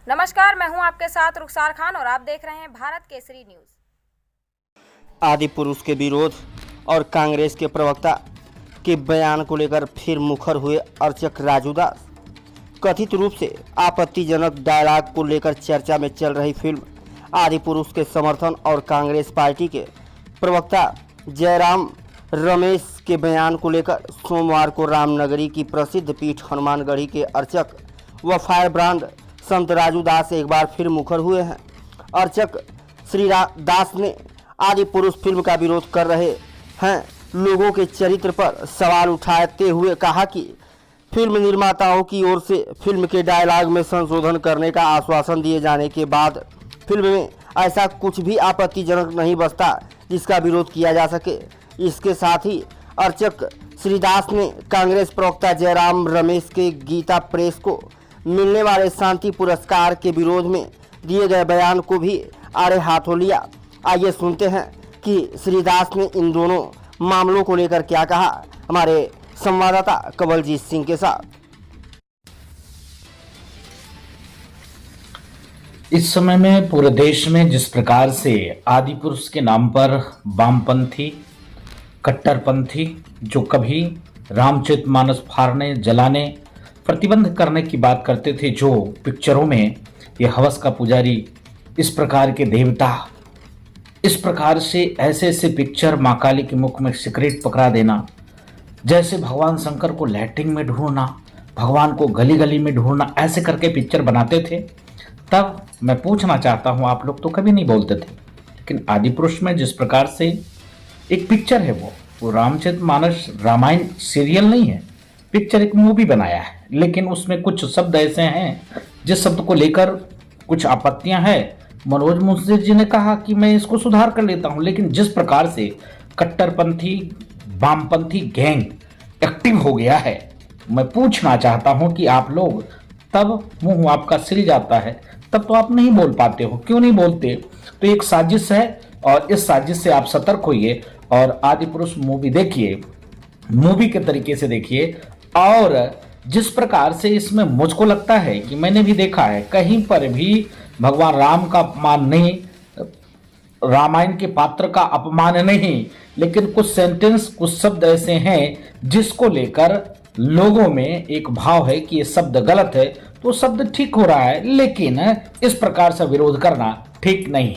नमस्कार, मैं हूं आपके साथ रुखसार खान और आप देख रहे हैं भारत केसरी न्यूज। आदि पुरुष के विरोध और कांग्रेस के प्रवक्ता के बयान को लेकर फिर मुखर हुए अर्चक राजू दास। कथित रूप से आपत्तिजनक डायलॉग को लेकर चर्चा में चल रही फिल्म आदि पुरुष के समर्थन और कांग्रेस पार्टी के प्रवक्ता जयराम रमेश के बयान को लेकर सोमवार को रामनगरी की प्रसिद्ध पीठ हनुमानगढ़ी के अर्चक व फायर ब्रांड संत राजू दास एक बार फिर मुखर हुए हैं। अर्चक श्री दास ने आदि पुरुष फिल्म का विरोध कर रहे हैं लोगों के चरित्र पर सवाल उठाते हुए कहा कि फिल्म निर्माताओं की ओर से फिल्म के डायलॉग में संशोधन करने का आश्वासन दिए जाने के बाद फिल्म में ऐसा कुछ भी आपत्तिजनक नहीं बचता जिसका विरोध किया जा सके। इसके साथ ही अर्चक श्री दास ने कांग्रेस प्रवक्ता जयराम रमेश के गीता प्रेस को मिलने वाले शांति पुरस्कार के विरोध में दिए गए बयान को भी आड़े हाथों लिया। आइए सुनते हैं कि श्री दास ने इन दोनों मामलों को लेकर क्या कहा, हमारे संवाददाता कवलजीत सिंह के साथ। इस समय में पूरे देश में जिस प्रकार से आदि पुरुष के नाम पर वामपंथी कट्टरपंथी जो कभी रामचरितमानस फाड़ने जलाने प्रतिबंध करने की बात करते थे, जो पिक्चरों में ये हवस का पुजारी इस प्रकार के देवता इस प्रकार से ऐसे ऐसे पिक्चर माँ काली के मुख में सिगरेट पकड़ा देना, जैसे भगवान शंकर को लैट्रिन में ढूंढना, भगवान को गली गली में ढूंढना, ऐसे करके पिक्चर बनाते थे। तब मैं पूछना चाहता हूँ, आप लोग तो कभी नहीं बोलते थे, लेकिन आदि पुरुष में जिस प्रकार से एक पिक्चर है वो रामचरितमानस रामायण सीरियल नहीं है, पिक्चर एक मूवी बनाया है, लेकिन उसमें कुछ शब्द ऐसे हैं जिस शब्द को लेकर कुछ आपत्तियां हैं। मनोज मुंशी जी ने कहा कि मैं इसको सुधार कर लेता हूं, लेकिन जिस प्रकार से कट्टरपंथी वामपंथी गैंग एक्टिव हो गया है, मैं पूछना चाहता हूं कि आप लोग तब मुंह आपका सिल जाता है, तब तो आप नहीं बोल पाते हो। क्यों नहीं बोलते? तो एक साजिश है और इस साजिश से आप सतर्क होइए और आदि पुरुष मूवी देखिए, मूवी के तरीके से देखिए। और जिस प्रकार से इसमें मुझको लगता है कि मैंने भी देखा है, कहीं पर भी भगवान राम का अपमान नहीं, रामायण के पात्र का अपमान नहीं, लेकिन कुछ सेंटेंस कुछ शब्द ऐसे हैं जिसको लेकर लोगों में एक भाव है कि ये शब्द गलत है, तो शब्द ठीक हो रहा है, लेकिन इस प्रकार से विरोध करना ठीक नहीं।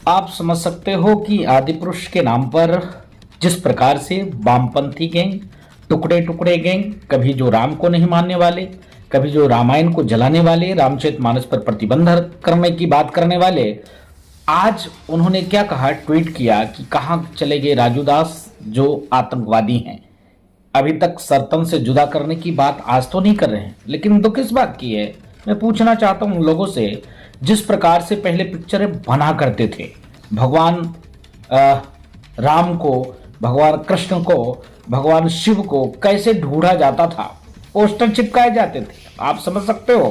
आप समझ सकते हो कि आदि पुरुष के नाम पर जिस प्रकार से वामपंथी गैंग, टुकड़े टुकड़े गैंग, कभी जो राम को नहीं मानने वाले, कभी जो रामायण को जलाने वाले, रामचरितमानस पर प्रतिबंध करने की बात करने वाले, आज उन्होंने क्या कहा, ट्वीट किया कि कहां चले गए राजू दास जो आतंकवादी हैं। अभी तक सर्तन से जुदा करने की बात आज तो नहीं कर रहे हैं, लेकिन दुख इस बात की है, मैं पूछना चाहता हूं उन लोगों से जिस प्रकार से पहले पिक्चरें बना करते थे, भगवान राम को, भगवान कृष्ण को, भगवान शिव को कैसे ढूंढा जाता था, पोस्टर चिपकाए जाते थे। आप समझ सकते हो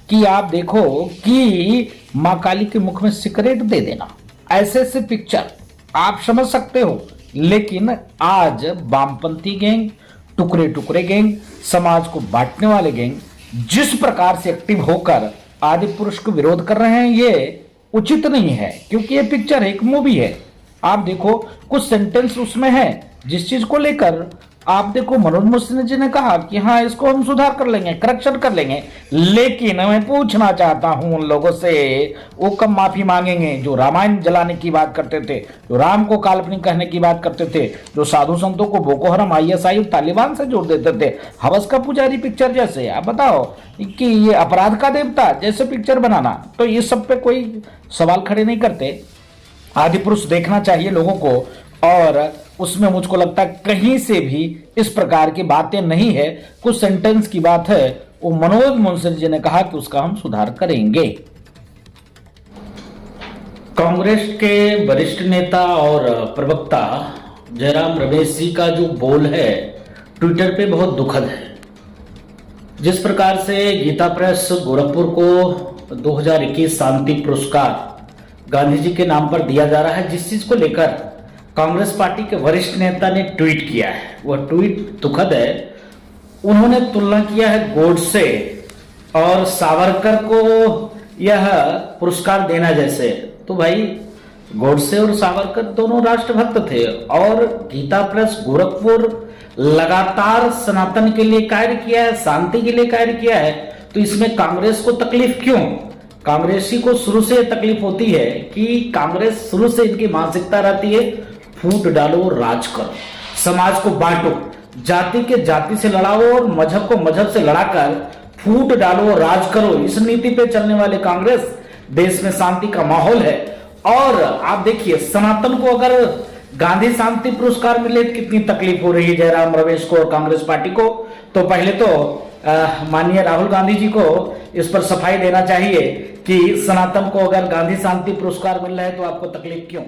कि आप देखो कि माँ काली के मुख में सिगरेट दे देना, ऐसे ऐसे पिक्चर आप समझ सकते हो। लेकिन आज वामपंथी गैंग, टुकड़े टुकड़े गैंग, समाज को बांटने वाले गैंग जिस प्रकार से एक्टिव होकर आदि पुरुष को विरोध कर रहे हैं, ये उचित नहीं है, क्योंकि ये पिक्चर एक मूवी है। आप देखो कुछ सेंटेंस उसमें है जिस चीज को लेकर आप देखो मनोज मुंशी जी ने कहा कि हाँ इसको हम सुधार कर लेंगे, करेक्शन कर लेंगे, लेकिन मैं पूछना चाहता हूं उन लोगों से, वो कब माफी मांगेंगे जो रामायण जलाने की बात करते थे, जो राम को काल्पनिक कहने की बात करते थे, जो साधु संतों को बोको हराम, ISI, तालिबान से जोड़ देते थे, हवस का पुजारी पिक्चर जैसे। आप बताओ कि ये अपराध का देवता जैसे पिक्चर बनाना, तो ये सब पे कोई सवाल खड़े नहीं करते। आदि पुरुष देखना चाहिए लोगों को, और उसमें मुझको लगता है कहीं से भी इस प्रकार की बातें नहीं है। कुछ सेंटेंस की बात है, वो मनोज मुंशी जी ने कहा कि उसका हम सुधार करेंगे। कांग्रेस के वरिष्ठ नेता और प्रवक्ता जयराम रमेश जी का जो बोल है ट्विटर पे बहुत दुखद है। जिस प्रकार से गीता प्रेस गोरखपुर को 2021 शांति पुरस्कार गांधी जी के नाम पर दिया जा रहा है, जिस चीज को लेकर कांग्रेस पार्टी के वरिष्ठ नेता ने ट्वीट किया है, वह ट्वीट दुखद है। उन्होंने तुलना किया है गोडसे और सावरकर को यह पुरस्कार देना जैसे। तो भाई गोडसे और सावरकर दोनों राष्ट्रभक्त थे और गीता प्रेस गोरखपुर लगातार सनातन के लिए कार्य किया है, शांति के लिए कार्य किया है, तो इसमें कांग्रेस को तकलीफ क्यों? कांग्रेसी को शुरू से तकलीफ होती है कि कांग्रेस शुरू से इनकी मानसिकता रहती है फूट डालो राज करो, समाज को बांटो, जाति के जाति से लड़ाओ और मजहब को मजहब से लड़ाकर फूट डालो राज करो। इस नीति पे चलने वाले कांग्रेस, देश में शांति का माहौल है। और आप देखिए सनातन को अगर गांधी शांति पुरस्कार मिले कितनी तकलीफ हो रही है जयराम रमेश को और कांग्रेस पार्टी को। तो पहले तो माननीय राहुल गांधी जी को इस पर सफाई देना चाहिए कि सनातन को अगर गांधी शांति पुरस्कार मिल रहा है तो आपको तकलीफ क्यों?